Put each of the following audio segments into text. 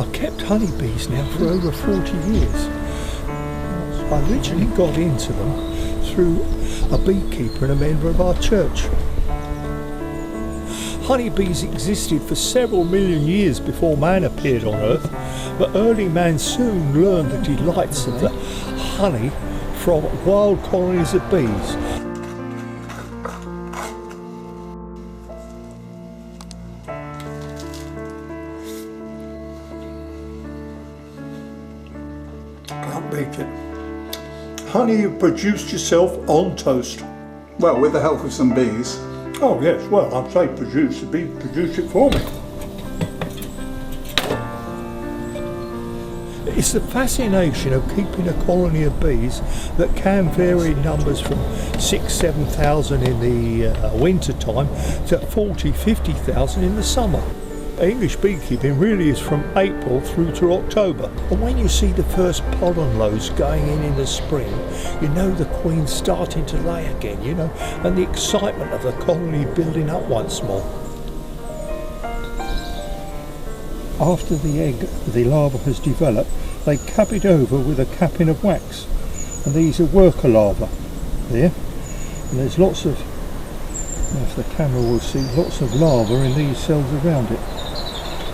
I've kept honeybees now for over 40 years. I originally got into them through a beekeeper and a member of our church. Honeybees existed for several million years before man appeared on Earth, but early man soon learned the delights of the honey from wild colonies of bees. Can't beat it. Honey you produced yourself on toast. Well, with the help of some bees. Oh yes, well I'd say produce, the bee produced it for me. It's the fascination of keeping a colony of bees that can vary in numbers from 6,000–7,000 in the winter time to 40,000–50,000 in the summer. English beekeeping really is from April through to October. And when you see the first pollen loads going in the spring, you know the queen's starting to lay again, you know, and the excitement of the colony building up once more. After the larva has developed, they cap it over with a capping of wax. And these are worker larvae there. And there's lots of, if the camera will see, lots of larvae in these cells around it.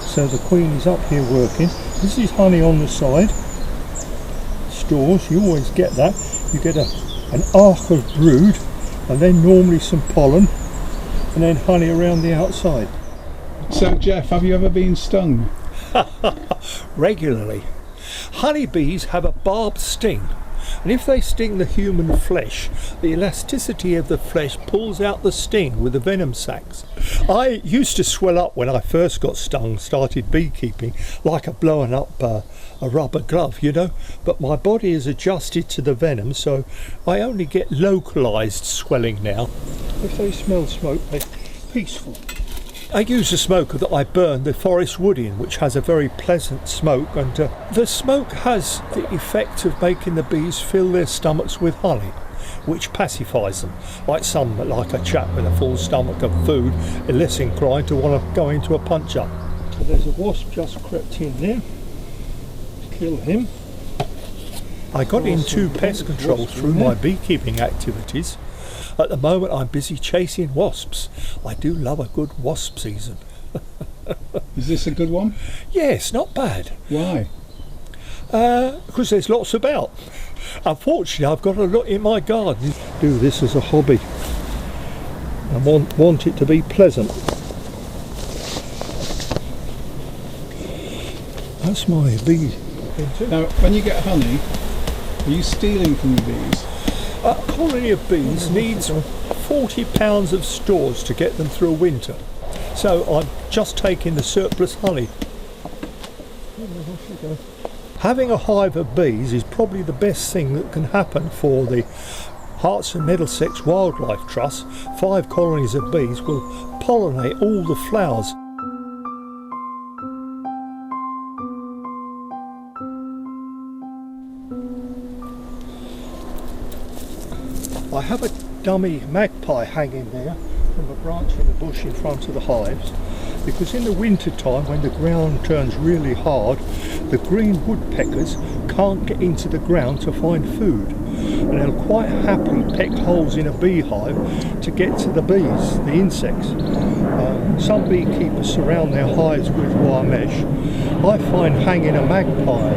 So the queen is up here working. This is honey on the side. Stores, you always get that. You get an arc of brood, and then normally some pollen, and then honey around the outside. So Geoff, have you ever been stung? Regularly. Honeybees have a barbed sting, and if they sting the human flesh, the elasticity of the flesh pulls out the sting with the venom sacs. I used to swell up when I first got stung, started beekeeping, like a blowing up a rubber glove, you know, but my body is adjusted to the venom, so I only get localised swelling now. If they smell smoke, they're peaceful. I use a smoker that I burn the forest wood in, which has a very pleasant smoke, and the smoke has the effect of making the bees fill their stomachs with honey, which pacifies them, like a chap with a full stomach of food is less inclined to want to go into a punch-up. So there's a wasp just crept in there. Kill him. I got into pest control through my beekeeping activities. At the moment I'm busy chasing wasps. I do love a good wasp season. Is this a good one? Yes, not bad. Why? Because there's lots about. Unfortunately I've got a lot in my garden. Do this as a hobby. I want it to be pleasant. That's my bee. Now, when you get honey, are you stealing from the bees? A colony of bees needs 40 pounds of stores to get them through a winter. So I'm just taking the surplus honey. Having a hive of bees is probably the best thing that can happen for the Herts and Middlesex Wildlife Trust. 5 colonies of bees will pollinate all the flowers. I have a dummy magpie hanging there from a branch in the bush in front of the hives, because in the winter time when the ground turns really hard, the green woodpeckers can't get into the ground to find food, and they'll quite happily peck holes in a beehive to get to the bees, the insects. Some beekeepers surround their hives with wire mesh. I find hanging a magpie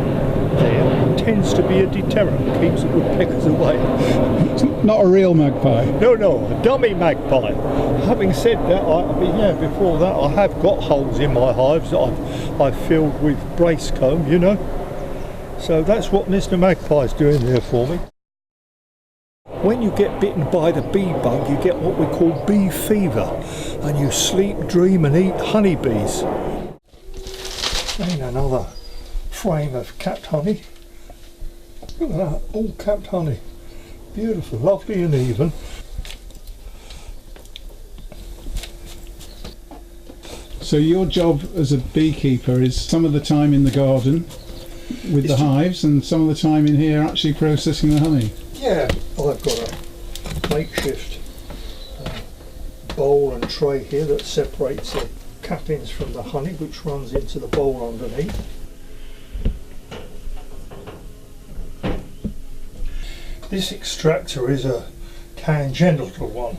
there tends to be a deterrent, keeps the woodpeckers away. Not a real magpie? No, a dummy magpie. Having said that, before that I have got holes in my hives that I've filled with brace comb, you know. So that's what Mr. Magpie's doing there for me. When you get bitten by the bee bug, you get what we call bee fever, and you sleep, dream and eat honeybees. And another frame of capped honey. Look at that, all capped honey. Beautiful, lovely and even. So your job as a beekeeper is some of the time in the garden with the hives and some of the time in here actually processing the honey? Yeah, I've got a makeshift bowl and tray here that separates the cappings from the honey, which runs into the bowl underneath. This extractor is a tangential one,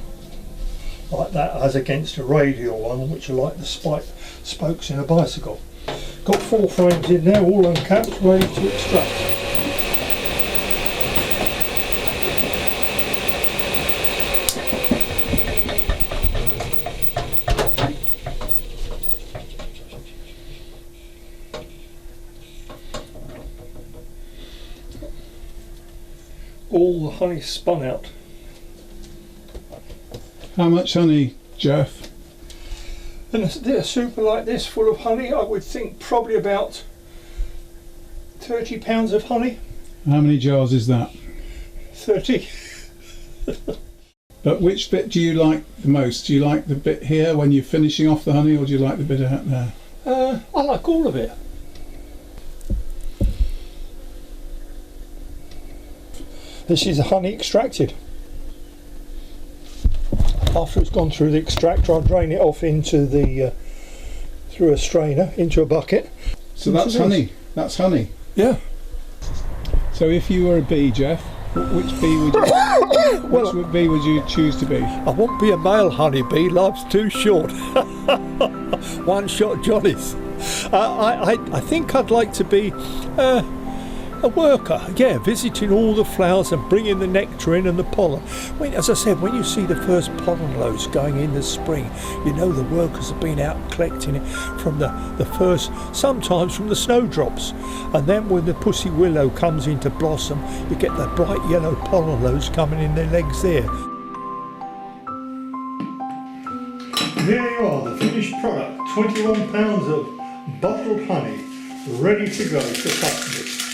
like that, as against a radial one, which are like the spokes in a bicycle. Got 4 frames in there, all uncapped, ready to extract. All the honey spun out. How much honey, Geoff? And a super like this full of honey, I would think probably about 30 pounds of honey. How many jars is that? 30. But which bit do you like the most? Do you like the bit here when you're finishing off the honey, or do you like the bit out there? I like all of it. This is the honey extracted. After it's gone through the extractor, I'll drain it off into the through a strainer into a bucket. So that's honey. That's honey. Yeah. So if you were a bee, Geoff, which bee would you? Which bee would you choose to be? I won't be a male honeybee. Life's too short. One-shot jollies. I think I'd like to be a worker. Yeah, visiting all the flowers and bringing the nectar in and the pollen. As I said, when you see the first pollen loads going in the spring, you know the workers have been out collecting it from the first, sometimes from the snowdrops. And then when the pussy willow comes into blossom, you get the bright yellow pollen loads coming in their legs there. There you are, the finished product. 21 pounds of bottled honey, ready to go to customers.